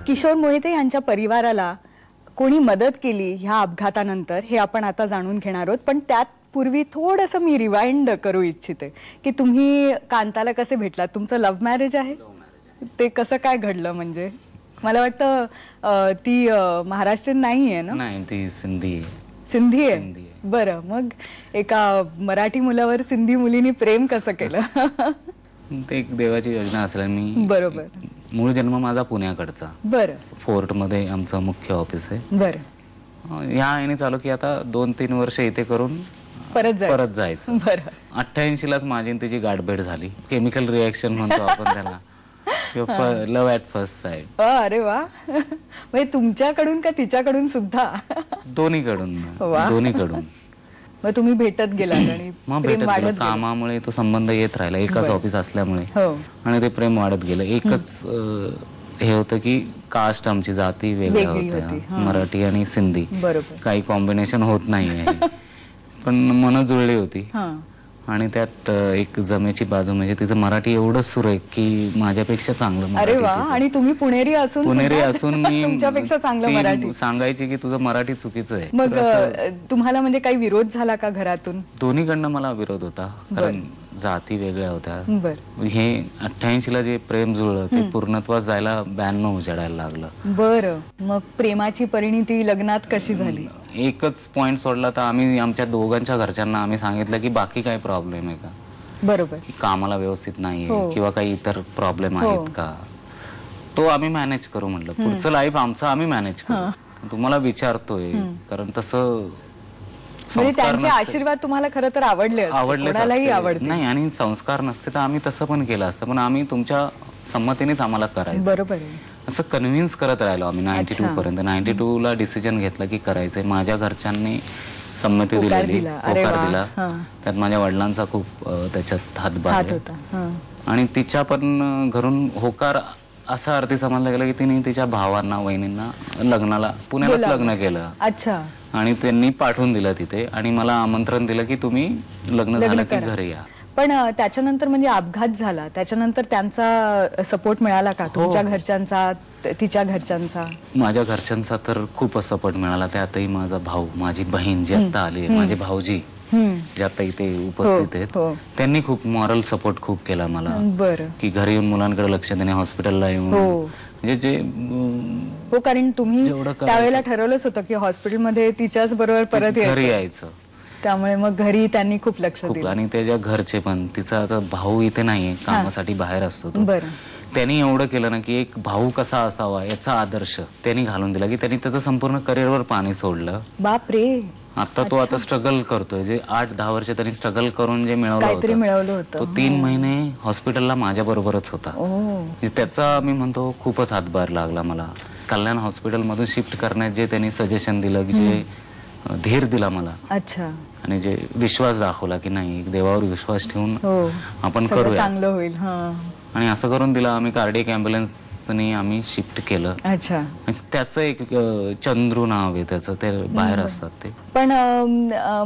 किशोर मोहिते यांच्या परिवाराला कोणी मदत केली ह्या अपघातानंतर हे आपण आता जाणून घेणार आहोत. पण त्यात पूर्वी थोडंसं मी रिवाइंड करू इच्छिते की तुम्ही कांताला कसे भेटलात. तुमचं लव्ह मॅरेज आहे, ते कसं काय घडलं? म्हणजे मला वाटतं ती महाराष्ट्रीयन नाही आहे ना? नाही, ती सिंधी आहे. सिंधी आहे. बरं, मग एका मराठी मुलावर सिंधी मुलीने प्रेम कसं केलं? ते एक देवाची योजना असेल. मी बरोबर, मूळ जन्म माझा पुण्याकडचा. बरं, फोर्ट मध्ये आमचं मुख्य ऑफिस आहे. बरं, या आईने चालू की आता 2-3 वर्ष इथे करून परत जायचं. बरं, 88 लाच माझी आणि तिची गाठभेट झाली. केमिकल रिएक्शन म्हणतो आपण त्याला, लव्ह ॲट फर्स्ट साईट. अरे वा. म्हणजे तुमच्याकडून का तिच्याकडून सुद्धा? दोन्हीकडून. मग तुम्ही भेटत गेलात आणि मग प्रेम भेटत वाढत गेलं. गेलं. कामामुळे तो संबंध येत राहिला, एकाच ऑफिस असल्यामुळे. हो, आणि ते प्रेम वाढत गेलं. एकच हे होतं की कास्ट आमची जाती वेगळ्या वेगळी होती. होत्या, मराठी आणि सिंधी. बरोबर. काही कॉम्बिनेशन होत नाहीये. पण मन जुळली होती. हां, आणि त्यात एक जमेची बाजू म्हणजे तिचं मराठी एवढं सुरेख की माझ्यापेक्षा चांगलं अरे मराठी वा. तिचं. आणि तुम्ही पुणेरी असून मी तुमच्यापेक्षा चांगलं ती मराठी सांगायची की तुझं मराठी चुकीचं आहे. मग तर असं तुम्हाला म्हणजे काही विरोध झाला का घरातून? दोन्हीकडनं मला विरोध होता, कारण जाती वेगळ्या होत्या. बर, हे 88 ला जे प्रेम जुळलं ते पूर्णत्वास जायला 92 उजाडायला लागलं. बरं. मग प्रेमाची परिणिती लग्नात कशी झाली? एकच पॉइंट सोडला तर आम्ही आमच्या दोघांच्या घरच्यांना आम्ही सांगितलं की बाकी काही प्रॉब्लेम आहे का, बरोबर, की कामाला व्यवस्थित नाहीये हो. किंवा काही इतर प्रॉब्लेम आहेत का, तो आम्ही मॅनेज करू म्हटलं. पुढचं लाईफ आमचं आम्ही मॅनेज करू. तुम्हाला विचारतोय कारण तसं म्हणजे संस्कार त्यांचे नसते. आशीर्वाद तुम्हाला खरं तर आवडलेच आवडले आवडते. नाही, आणि संस्कार नसते तर आम्ही तसं पण केलं असतं, पण आम्ही तुमच्या संमतीनेच आम्हाला करायचं. बरोबर आहे. असं कन्व्हिन्स करत राहिलो आम्ही 92 पर्यंत. 92 ला डिसिजन घेतला की करायचंय. माझ्या घरच्यांनी संमती दिलेली, होकार दिला. त्यात माझ्या वडिलांचा खूप त्याच्यात हातभार होता. हां, आणि तिच्या पण घरून होकार असा अर्थी समजला गेला की तिने तिच्या भावांना, वहिनींना लग्नाला पुण्यालाच लग्न केलं. अच्छा. आणि त्यांनी पाठवून दिलं तिथे आणि मला आमंत्रण दिलं की तुम्ही लग्न झालं की घरी या. पण त्याच्यानंतर म्हणजे अपघात झाला त्याच्यानंतर त्यांचा सपोर्ट मिळाला का? तुमच्या घरच्यांचा, तिच्या घरच्यांचा? माझ्या घरच्यांचा तर खूपच सपोर्ट मिळाला. त्यातही माझा भाऊ, माझी बहीण जी आता आली, माझे भाऊजी जे आता इथे उपस्थित आहेत, त्यांनी खूप मॉरल सपोर्ट खूप केला मला. बरं. की घरी येऊन मुलांकडे लक्ष देणे, हॉस्पिटलला येऊन, म्हणजे जे हो, कारण तुम्ही त्यावेळेला ठरवलंच होतं की हॉस्पिटलमध्ये तिच्याच बरोबर परत घरी यायचं. त्यामुळे मग घरी त्यांनी खूप लक्ष दिलं. आणि त्याच्या घरचे पण, तिचा भाऊ इथे नाहीये, कामासाठी बाहेर असतो तो. बरं. त्यांनी एवढं केलं ना की एक भाऊ कसा असावा याचा आदर्श त्यांनी घालून दिला, की त्यांनी त्याचं संपूर्ण करिअरवर पाणी सोडलं. बापरे. आता तो आता स्ट्रगल करतोय. जे 8-10 वर्ष त्यांनी स्ट्रगल करून जे मिळवलं होतं, तो 3 महिने हॉस्पिटलला माझ्या बरोबरच होता. त्याचा मी म्हणतो खूपच हातभार लागला मला. कल्याण हॉस्पिटल मधून शिफ्ट करण्यात जे त्यांनी सजेशन दिलं, जे धीर दिला मला, अच्छा, आणि जे विश्वास दाखवला की नाही, देवावर विश्वास ठेवून आपण करूया, चांगलं होईल. आणि असं करून दिला. आम्ही कार्डियक ॲम्ब्युलन्सने आम्ही शिफ्ट केलं. अच्छा. त्याचं एक चंद्रू नाव आहे त्याचं, ते बाहेर असतात ते. पण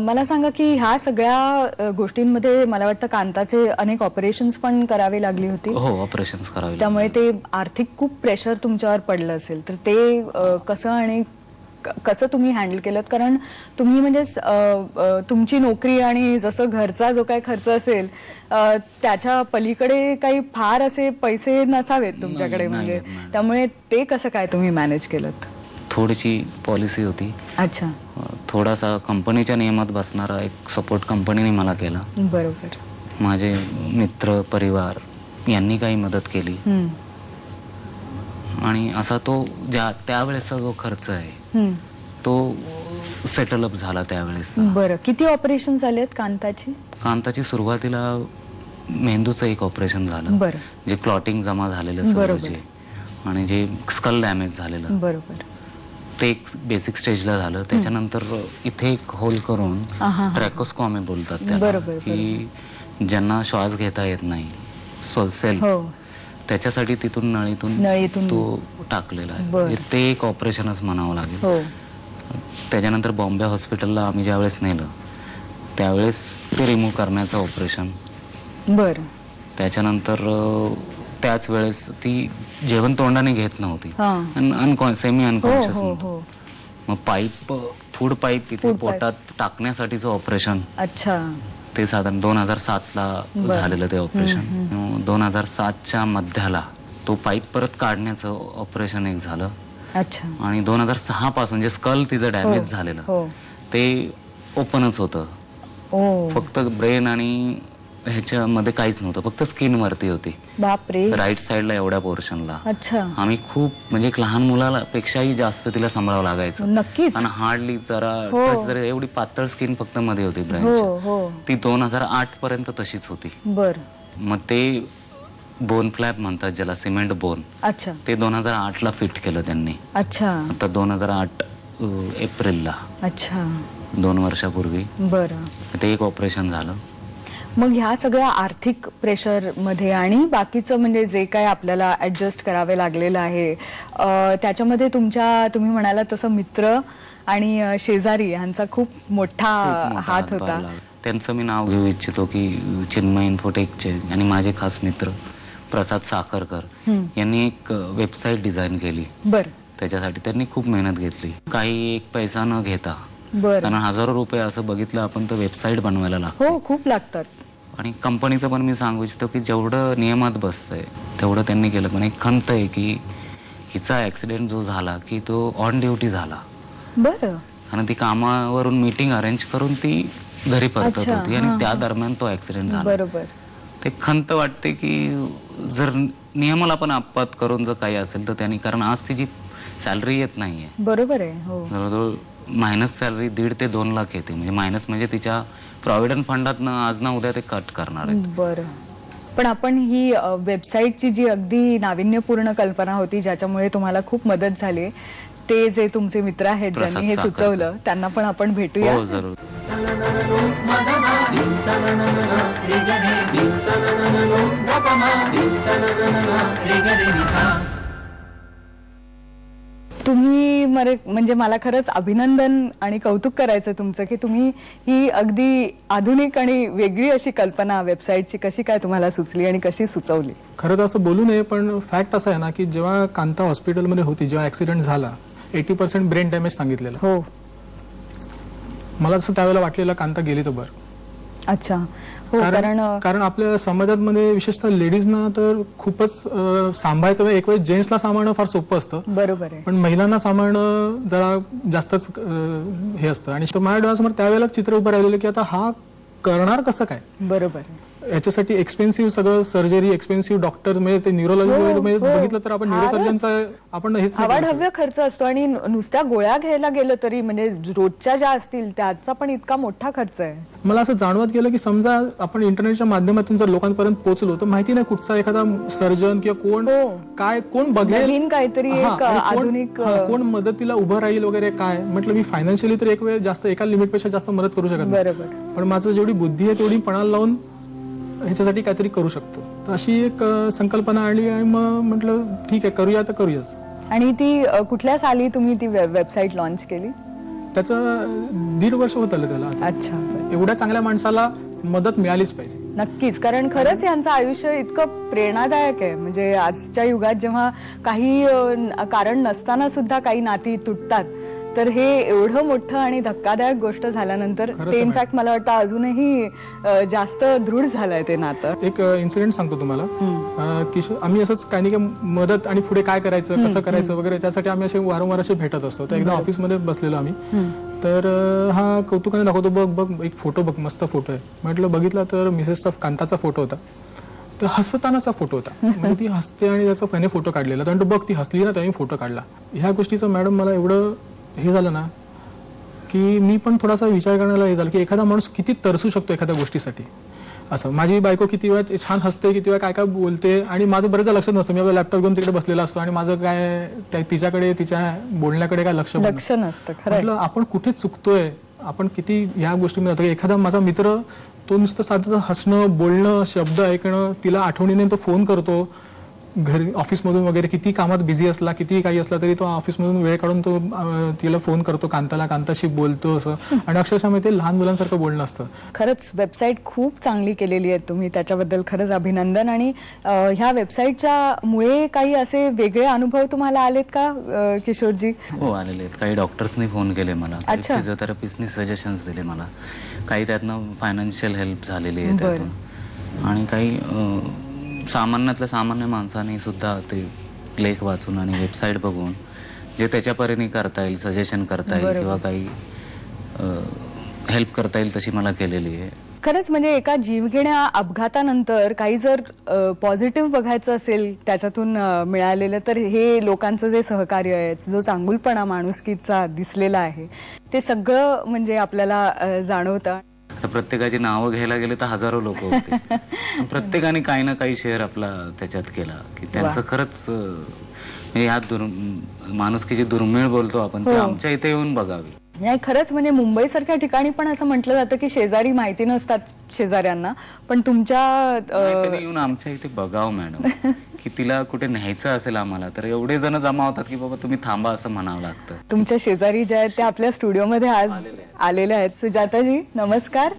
मला सांगा की ह्या सगळ्या गोष्टींमध्ये मला वाटतं कांताचे अनेक ऑपरेशन्स पण करावी लागली होती. हो, ऑपरेशन्स करावी. त्यामुळे ते आर्थिक खूप प्रेशर तुमच्यावर पडलं असेल, तर ते कसं आणि कसं तुम्ही हँडल केलं? कारण तुम्ही म्हणजे तुमची नोकरी आणि जसं घरचा जो काही खर्च असेल त्याच्या पलीकडे काही फार असे पैसे नसावेत तुमच्याकडे, म्हणजे त्यामुळे ते कसं काय तुम्ही मॅनेज केलं? थोडीशी पॉलिसी होती. अच्छा. थोडासा कंपनीच्या नियमात बसणारा एक सपोर्ट कंपनीने मला केला. बरोबर. माझे मित्र, परिवार यांनी काही मदत केली. आणि असा तो त्यावेळेसचा जो खर्च आहे तो सेटलअप झाला त्यावेळेस. बरं. किती ऑपरेशन झालेत कांताची? कांताची सुरुवातीला मेंदूचं एक ऑपरेशन झालं. बरं. जे क्लॉटिंग जमा झालेलं सगळं, आणि जे स्कल डॅमेज झालेलं, बरोबर, ते एक बेसिक स्टेजला झालं. त्याच्यानंतर इथे एक होल करून ट्रॅकोस्कॉमी बोलतात त्याला, की ज्यांना श्वास घेता येत नाही, सेल्फ, त्याच्यासाठी तिथून नळीतून तो टाकलेला आहे. ते एक ऑपरेशनच म्हणावं लागेल. त्याच्यानंतर बॉम्बे हॉस्पिटलला आम्ही ज्यावेळेस नेलं त्यावेळेस ते रिमूव्ह करण्याचं ऑपरेशन. बरं. त्याच्यानंतर त्याच वेळेस ती जेवण तोंडाने घेत नव्हती, सेमी अनकॉन्शियस. मग पाईप, फूड पाईप इथे पोटात टाकण्यासाठीचं ऑपरेशन, अच्छा, ते साधारण 2007ला झालेलं ते ऑपरेशन. 2007च्या मध्याला तो पाईप परत काढण्याचं ऑपरेशन एक झालं. अच्छा. आणि 2006 पासून जे स्कल तिचं डॅमेज झालेलं ते ओपनच होतं. फक्त ब्रेन आणि ह्याच्यामध्ये काहीच नव्हतं, फक्त स्किन वरती होती. बापरे. राईट साईडला एवढ्या पोर्शनला. अच्छा. आम्ही खूप म्हणजे एक लहान मुलाला पेक्षाही जास्त तिला सांभाळावं लागायचं. नक्कीच. आणि हार्डली जरा एवढी पातळ स्किन फक्त मध्ये होती ब्रेनची. ती 2008 पर्यंत तशीच होती. मग ते बोन फ्लॅप म्हणतात ज्याला, सिमेंट बोन. अच्छा. ते 2008ला फिट केलं त्यांनी. अच्छा. आता 2008 एप्रिलला. अच्छा. 2 वर्षापूर्वी. बरं. ते एक ऑपरेशन झालं. मग ह्या सगळ्या आर्थिक प्रेशर मध्ये आणि बाकीचं म्हणजे जे काय आपल्याला ऍडजस्ट करावे लागलेलं आहे, त्याच्यामध्ये तुम्ही म्हणाला तसं मित्र आणि शेजारी यांचा खूप मोठा हात होता. त्यांचं मी नाव घेऊ इच्छितो की चिन्मय इन्फोटेकचे आणि माझे खास मित्र प्रसाद साखरकर यांनी एक वेबसाईट डिझाईन केली. त्याच्यासाठी त्यांनी खूप मेहनत घेतली, काही एक पैसा न घेता. कारण हजारो रुपये असं बघितलं आपण तर वेबसाईट बनवायला लागतो. खूप लागतात. आणि कंपनीचं पण मी सांगू इच्छितो की जेवढं नियमात बसतंय तेवढं त्यांनी केलं. पण एक खंत आहे की हिचा ऍक्सिडेंट जो झाला की तो ऑन ड्युटी झाला. बरं. आणि ती कामावरून मीटिंग अरेंज करून ती घरी परतत होती आणि त्या दरम्यान तो ऍक्सिडेंट झाला. बरोबर. ते खंत वाटते की जर नियमाला पण अपवाद करून जर काही असेल तर त्यांनी, कारण आज तिची सॅलरी येत नाहीये. बरोबर आहे. जवळजवळ मायनस सॅलरी 1.5 ते 2 लाख येते. म्हणजे मायनस म्हणजे तिच्या प्रॉव्हिडंट फंडातनं आज ना उद्या ते कट करणार आहेत. बरं. पण आपण ही वेबसाईटची जी अगदी नाविन्यपूर्ण कल्पना होती ज्याच्यामुळे तुम्हाला खूप मदत झाली, ते जे तुमचे मित्र आहेत ज्यांनी हे सुचवलं त्यांना पण आपण भेटूया. हो जरूर. तुम्ही म्हणजे मला खरंच अभिनंदन आणि कौतुक करायचं तुमचं की तुम्ही ही अगदी आधुनिक आणि वेगळी अशी कल्पना वेबसाईटची कशी काय तुम्हाला सुचली आणि कशी सुचवली. खरं तर असं बोलू नये, पण फॅक्ट असं आहे ना की जेव्हा कांता हॉस्पिटलमध्ये होती, जेव्हा ऍक्सिडेंट झाला, 80% ब्रेन डॅमेज सांगितलेलं. हो. मला असं त्यावेळेला वाटलेलं कांता गेली तर बरं. अच्छा. कारण आपल्या समाजामध्ये विशेषतः लेडीजना तर खूपच सांभाळायचं. एक वेळ जेंट्सला सांभाळणं फार सोपं असतं. बरोबर आहे. पण महिलांना सांभाळणं जरा जास्तच हे असतं. आणि माझ्या डोळ्यासमोर त्यावेळेला चित्र उभं राहिलेलं की आता हा करणार कसं काय. बरोबर आहे. याच्यासाठी एक्सपेन्सिव्ह सगळं सर्जरी, एक्सपेन्सिव्ह डॉक्टर, म्हणजे ते न्यूरोलॉजी बघितलं तर आपण न्यूरोसर्जनचा आपण हेच हवाढव्य खर्च असतो. आणि नुसत्या गोळ्या घ्यायला गेलं तरी म्हणजे रोजच्या ज्या असतील त्याचा पण इतका मोठा खर्च आहे. मला असं जाणवत गेलं की समजा आपण इंटरनेटच्या माध्यमातून जर लोकांपर्यंत पोहोचलो तर माहिती नाही कुठचा एखादा सर्जन किंवा कोण काय कोण बघेल, काहीतरी आधुनिक कोण मदतीला उभं राहील वगैरे. काय म्हटलं, मी फायनान्शियली तर एक वेळ जास्त एका लिमिटपेक्षा जास्त मदत करू शकत नाही. बरोबर. पण माझं जेवढी बुद्धी आहे तेवढी पणाला लावून ह्याच्यासाठी काहीतरी करू शकतो. तर अशी एक संकल्पना आली आणि मग म्हटलं ठीक आहे, करूया तर करूयाच. आणि ती कुठल्या साली तुम्ही ती वेबसाईट लॉन्च केली? त्याचं 1.5 वर्ष होत आलं त्याला. अच्छा. एवढ्या चांगल्या माणसाला मदत मिळालीच पाहिजे. नक्कीच. कारण खरंच यांचं आयुष्य इतकं प्रेरणादायक आहे. म्हणजे आजच्या युगात जेव्हा काही कारण नसताना सुद्धा काही नाती तुटतात, तर हे एवढं मोठं आणि धक्कादायक गोष्ट झाल्यानंतर ते इनफॅक्ट मला वाटतं अजूनही जास्त दृढ झालंय ते नातं. एक इन्सिडेंट सांगतो तुम्हाला की आम्ही असंच काही नाही मदत आणि पुढे काय करायचं, कसं करायचं वगैरे, त्यासाठी आम्ही असे वारंवार असे भेटत असतो. तर एकदा ऑफिसमध्ये बसलेलो आम्ही, तर हा कौतुकाने दाखवतो, बघ बघ एक फोटो बघ, मस्त फोटो आहे. म्हटलं बघितला तर मिसेसचा कांताचा फोटो होता. तर हसतानाचा फोटो होता. म्हणजे ती हसते आणि त्याचा त्याने फोटो काढलेला. तर बघ ती हसली ना, त्याने फोटो काढला. ह्या गोष्टीचं मॅडम मला एवढं हे झालं ना की मी पण थोडासा विचार करण्याला हे झालं की एखादा माणूस किती तरसू शकतो एखाद्या गोष्टीसाठी. असं माझी बायको किती वेळा छान हसते, किती वेळा काय काय बोलते, आणि माझं बरेचदा लक्षात नसतं. मी आपला लॅपटॉप घेऊन तिकडे बसलेला असतो आणि माझं काय तिच्याकडे, तिच्या बोलण्याकडे काय लक्ष नसतं. म्हटलं आपण कुठे चुकतोय, आपण किती ह्या गोष्टीमध्ये. एखादा माझा मित्र तो नुसतं साधं हसणं, बोलणं, शब्द ऐकणं, तिला आठवणीने तो फोन करतो, घरी ऑफिसमधून वगैरे किती कामात बिझी असला, किती काही असला तरी तो ऑफिसमधून वेळ काढून तो तिला फोन करतो, कांताशी बोलतो असं. आणि अक्षरशः माहिती लहान मुलांसारखं बोलणं असतं. खरंच वेबसाईट खूप चांगली केलेली आहे तुम्ही, त्याच्याबद्दल खरंच अभिनंदन. आणि ह्या वेबसाईटच्या मुळे काही असे वेगळे अनुभव तुम्हाला आलेत का किशोरजी? हो, आलेले आहेत. काही डॉक्टर्सनी फोन केले मला, काही फिजिओथेरपिस्टनी सजेशन्स दिले मला, काही त्यातनं फायनान्शियल हेल्प झालेली आहे त्यातून, आणि काही सामान्यातल्या सामान्य माणसाने सुद्धा ते लेख वाचून आणि वेबसाईट बघून जे त्याच्या परीने करता येईल, सजेशन करता येईल किंवा काही हेल्प करता येईल तशी मला केलेली आहे. खरंच म्हणजे एका जीवघेण्या अपघातानंतर काही जर पॉझिटिव्ह बघायचं असेल त्याच्यातून मिळालेलं, तर हे लोकांचं जे सहकार्य आहे, जो चांगुलपणा माणुसकीचा दिसलेला आहे, ते सगळं म्हणजे आपल्याला जाणवतं. प्रत्येकाची नावं घ्यायला गेले तर हजारो लोक होते. प्रत्येकाने काही ना काही शेअर आपला त्याच्यात केला की त्यांचं खरंच म्हणजे ह्या माणुसकीची दुर्मिळ बोलतो आपण, ते आमच्या इथे येऊन बघावी. नाही, खरंच म्हणजे मुंबईसारख्या ठिकाणी पण असं म्हटलं जातं की शेजारी माहिती नसतात शेजाऱ्यांना, पण तुमच्या येऊन आमच्या इथे बघावं मॅडम, की तिला कुठे न्यायचं असेल आम्हाला तर एवढे जण जमा होतात की बाबा तुम्ही थांबा असं म्हणावं लागतं. तुमच्या शेजारी ज्या आहेत त्या आपल्या स्टुडिओमध्ये आज आलेल्या आहेत. सुजाताजी नमस्कार.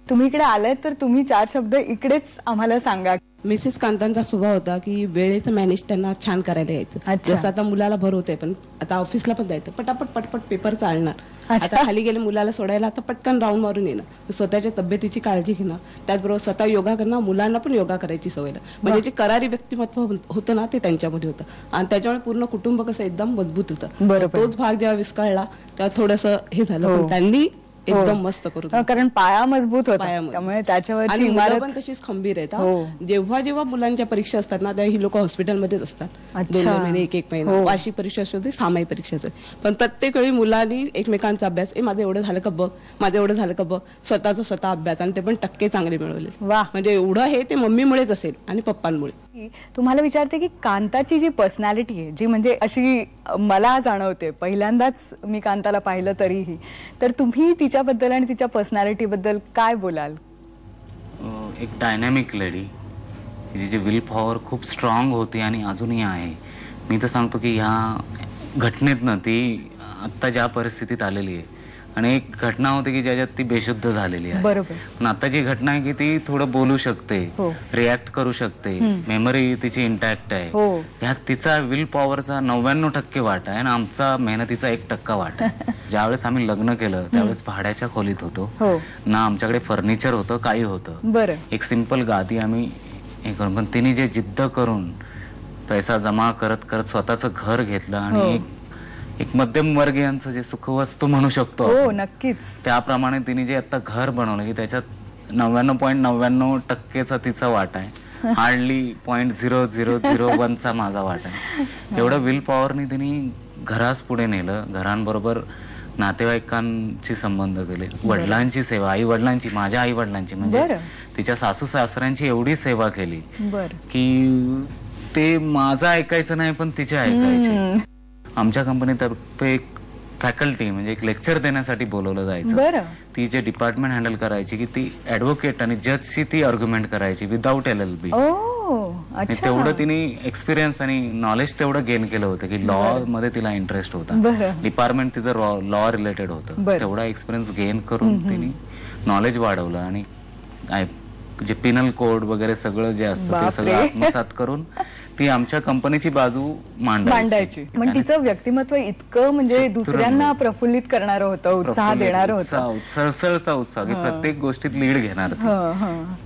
तुम्ही इकडे आलात तर तुम्ही 4 शब्द इकडेच आम्हाला सांगा. मिसेस कांतांचा स्वभाव होता की वेळेचं मॅनेज त्यांना छान करायला यायचं. जसं आता मुलाला भर होते, पण आता ऑफिसला पण जायचं, पटपट पेपर चालणार. आता खाली गेले मुलाला सोडायला, आता पटकन राऊंड मारून येणं, स्वतःच्या तब्येतीची काळजी घेणं, त्याचबरोबर स्वतः योगा करणं, मुलांना पण योगा करायची सवय. म्हणजे जे करारी व्यक्तिमत्व होतं ना, ते त्यांच्यामध्ये होतं आणि त्याच्यामुळे पूर्ण कुटुंब कसं एकदम मजबूत होतं. तोच भाग जेव्हा विस्कळला तेव्हा थोडंसं हे झालं, पण त्यांनी एकदम मस्त करून, कारण पाया मजबूत होता, त्यामुळे त्याच्यावरची इमारत पण तशीच खंबीर आहेत. जेव्हा जेव्हा मुलांच्या परीक्षा असतात ना, तेव्हा ही लोक हॉस्पिटलमध्येच असतात. 2 महिने, 1 महिना, वार्षिक परीक्षा असते, सामायिक परीक्षा असते, पण प्रत्येक वेळी मुलांनी एकमेकांचा अभ्यास, माझं एवढं झालं का बघ, माझं एवढं झालं का बघ, स्वतःचा स्वतः अभ्यास, आणि ते पण टक्के चांगले मिळवले. म्हणजे एवढं हे ते मम्मीमुळेच असेल आणि पप्पांमुळे. तुम्हाला विचारते की कांताची जी पर्सनॅलिटी आहे, जी म्हणजे अशी मला जाणवते, पहिल्यांदाच मी कांताला पाहिलं तरीही, तर तुम्ही तिच्याबद्दल आणि तिच्या पर्सनॅलिटी बद्दल काय बोलाल? एक डायनॅमिक लेडी, जिची विल पॉवर खूप स्ट्रॉंग होती आणि अजूनही आहे. मी तर सांगतो की ह्या घटनेतनं ती आता ज्या परिस्थितीत आलेली आहे, आणि एक घटना होती की ज्याच्यात ती बेशुद्ध झालेली आहे. बरोबर. पण आता जी घटना आहे की ती थोडं बोलू शकते, रिॲक्ट करू शकते, मेमरी तिची इंटॅक्ट आहे. ह्यात तिचा विल पॉवरचा 99% वाटा आहे आणि आमचा मेहनतीचा 1% वाटा आहे. ज्यावेळेस आम्ही लग्न केलं त्यावेळेस भाड्याच्या खोलीत होतो ना, आमच्याकडे फर्निचर होतं, काही होतं. एक सिंपल गादी आम्ही हे करून, पण तिने जे जिद्द करून पैसा जमा करत करत स्वतःचं घर घेतलं आणि एक मध्यमवर्गीयांचं जे सुखवस्तू म्हणू शकतो, नक्कीच त्याप्रमाणे तिने जे आता घर बनवलं की त्याच्यात 99.99%चा तिचा वाटा आहे. हार्डली 0.0001चा माझा वाटा आहे. एवढं विल पॉवरनी तिने घरास पुढे नेलं, घरांबरोबर नातेवाईकांची संबंध केले, वडिलांची सेवा, आई वडिलांची, माझ्या आई वडिलांची, म्हणजे तिच्या सासू सासऱ्यांची एवढी सेवा केली की ते माझं ऐकायचं नाही पण तिचे ऐकायचे. आमच्या कंपनीतर्फे एक फॅकल्टी म्हणजे एक लेक्चर देण्यासाठी बोलवलं जायचं. ती जे डिपार्टमेंट हँडल करायची की ती ऍडव्होकेट आणि जजची ती आर्ग्युमेंट करायची विदाऊट LLB. तेवढं तिने एक्सपिरियन्स आणि नॉलेज तेवढं गेन केलं होतं की लॉ मध्ये तिला इंटरेस्ट होता, डिपार्टमेंट तिचं लॉ रिलेटेड होतं. तेवढा एक्सपिरियन्स गेन करून तिने नॉलेज वाढवलं आणि जे पिनल कोड वगैरे सगळं जे असतं ते सगळं आत्मसात करून ती आमच्या कंपनीची बाजू मांडायची. पण तिचं व्यक्तिमत्व इतकं म्हणजे दुसऱ्यांना प्रफुल्लित करणारं होतं, उत्साह देणारं होतं, सळसळता उत्साह की प्रत्येक गोष्टीत लीड घेणार.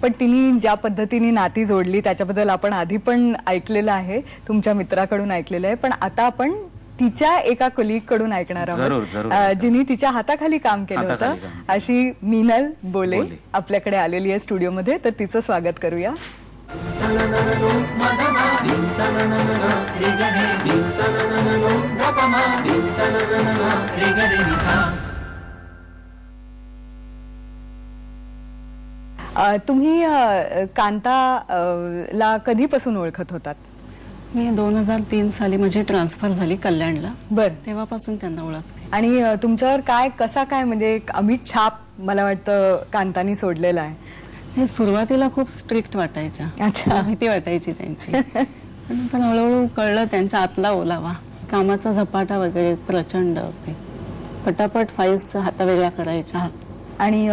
पण तिने ज्या पद्धतीने नाती जोडली त्याच्याबद्दल आपण आधी पण ऐकलेलं आहे, तुमच्या मित्राकडून ऐकलेलं आहे, पण आता आपण तिच्या एका कलीग कडून ऐकणार आहोत जिने तिच्या हाताखाली काम केलं होतं. अशी मीनल बोले आपल्याकडे आलेली आहे स्टुडिओमध्ये, तर तिचं स्वागत करूया. तुम्ही कांताला कधीपासून ओळखत होतात? मी 2003 साली माझी ट्रान्सफर झाली कल्याणला, तेव्हापासून त्यांना ओळखते. आणि तुमच्यावर काय कसा काय म्हणजे अमिट छाप मला वाटतं कांतानी सोडलेला आहे. हे सुरुवातीला खूप स्ट्रिक्ट वाटायच्या. अच्छा. भीती वाटायची त्यांची. पण नंतर हळूहळू कळलं त्यांच्या आतला ओलावा, कामाचा झपाटा वगैरे प्रचंड होते. पटापट फाईल्स हातावेगळ्या करायच्या. आणि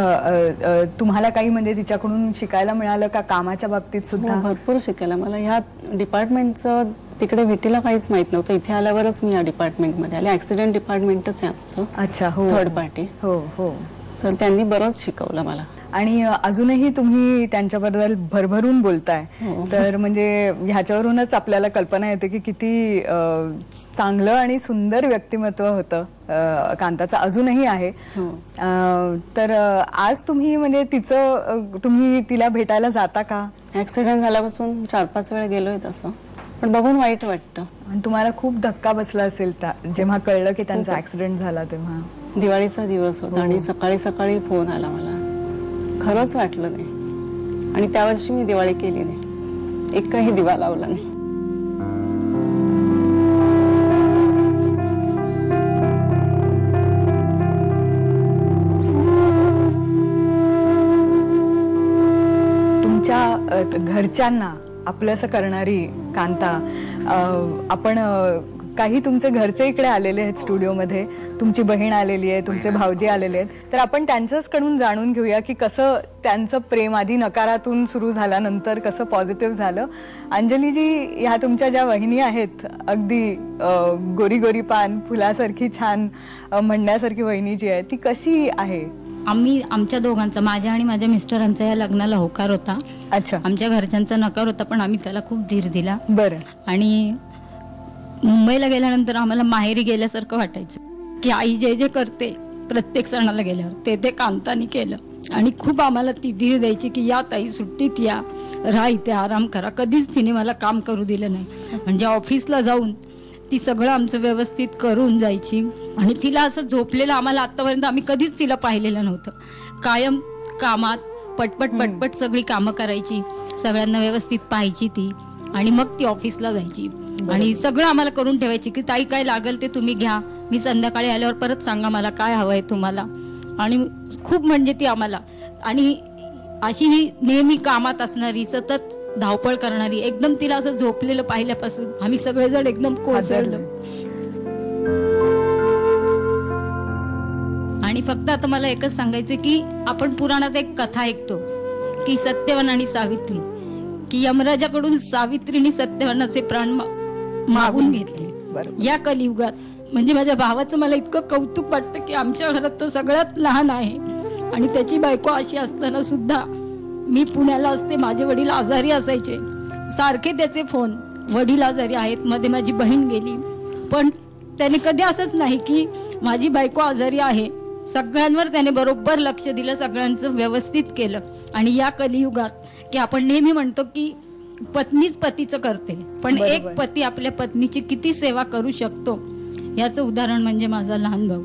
तुम्हाला काही म्हणजे तिच्याकडून शिकायला मिळालं का कामाच्या बाबतीत सुद्धा? भरपूर शिकायला. मला ह्या डिपार्टमेंटचं तिकडे भेटीला काहीच माहित नव्हतं. इथे आल्यावरच मी या डिपार्टमेंटमध्ये आले. ऍक्सिडेंट डिपार्टमेंटच आहे आमचं. अच्छा. हो. Third party. हो हो. तर त्यांनी बरंच शिकवलं मला. आणि अजूनही तुम्ही त्यांच्याबद्दल भरभरून बोलताय. हो. तर म्हणजे ह्याच्यावरूनच आपल्याला कल्पना येते की किती चांगलं आणि सुंदर व्यक्तिमत्व होतं कांताचं, अजूनही आहे. हो. तर आज तुम्ही म्हणजे तुम्ही तिला भेटायला जाता का? ऍक्सिडेंट झाल्यापासून 4-5 वेळा गेलोय तसं, पण बघून वाईट वाटतं. आणि तुम्हाला खूप धक्का बसला असेल जेव्हा कळलं की त्यांचा ऍक्सिडेंट झाला तेव्हा? दिवाळीचा दिवस होता आणि सकाळी सकाळी फोन आला मला. खरंच वाटलं नाही. आणि त्या वर्षी मी दिवाळी केली नाही, एकही दिवा लावला नाही. तुमच्या घरच्यांना आपलंसं करणारी कांता, आपण काही तुमचे घरचे इकडे आलेले आहेत स्टुडिओमध्ये, तुमची बहीण आलेली आहे, तुमचे भाऊजी आलेले आहेत. तर आपण त्यांच्याचकडून जाणून घेऊया की कसं त्यांचं प्रेम आधी नकारातून सुरू झाल्यानंतर कसं पॉझिटिव्ह झालं. अंजलीजी, ह्या तुमच्या ज्या वहिनी आहेत, अगदी गोरी गोरी पान फुलासारखी छान म्हणण्यासारखी वहिनी जी आहे, ती कशी आहे? आमच्या दोघांचा, माझ्या आणि माझ्या मिस्टरांचा या लग्नाला होकार होता. अच्छा. आमच्या घरच्यांचा नकार होता, पण आम्ही त्याला खूप धीर दिला. बरं. आणि मुंबईला गेल्यानंतर आम्हाला माहेरी गेल्यासारखं वाटायचं की आई जे जे करते प्रत्येक सणाला गेल्यावर ते कांतानी केलं. आणि खूप आम्हाला ती धीर द्यायची की या ताई, सुट्टीत या, राहा इथे, आराम करा. कधीच तिने मला काम करू दिलं नाही. म्हणजे ऑफिसला जाऊन ती सगळं आमचं व्यवस्थित करून जायची. आणि तिला असं झोपलेलं आम्हाला आतापर्यंत आम्ही कधीच तिला पाहिलेलं नव्हतं. कायम कामात पटपट पटपट सगळी कामं करायची, सगळ्यांना व्यवस्थित पाहायची ती, आणि मग ती ऑफिसला जायची. आणि सगळं आम्हाला करून ठेवायची की ताई काय लागेल ते तुम्ही घ्या, मी संध्याकाळी आल्यावर परत सांगा मला काय हवंय तुम्हाला. आणि खूप म्हणजे ती आम्हाला, आणि अशी ही नेहमी कामात असणारी, सतत धावपळ करणारी, एकदम तिला असं झोपलेलं पाहिल्यापासून आम्ही सगळेजण एकदम कोसळलो. आणि फक्त आता मला एकच सांगायचं की आपण पुराणात एक कथा ऐकतो की सत्यवान आणि सावित्री, की यमराजाकडून सावित्रीने सत्यवानाचे प्राण मागून घेतले या कलियुगात. म्हणजे माझ्या भावाचं मला इतकं कौतुक वाटतं की आमच्या घरात तो सगळ्यात लहान आहे आणि त्याची बायको अशी असताना सुद्धा, मी पुण्याला असते, माझे वडील आजारी असायचे, सारखे त्याचे फोन, वडील आजारी आहेत, मध्ये माझी बहीण गेली, पण त्याने कधी असंच नाही की माझी बायको आजारी आहे. सगळ्यांवर त्याने बरोबर लक्ष दिलं, सगळ्यांचं व्यवस्थित केलं. आणि या कलियुगात की आपण नेहमी म्हणतो की पत्नीच पतीचं करते, पण एक पती आपल्या पत्नीची किती सेवा करू शकतो याचं उदाहरण म्हणजे माझा लहान भाऊ.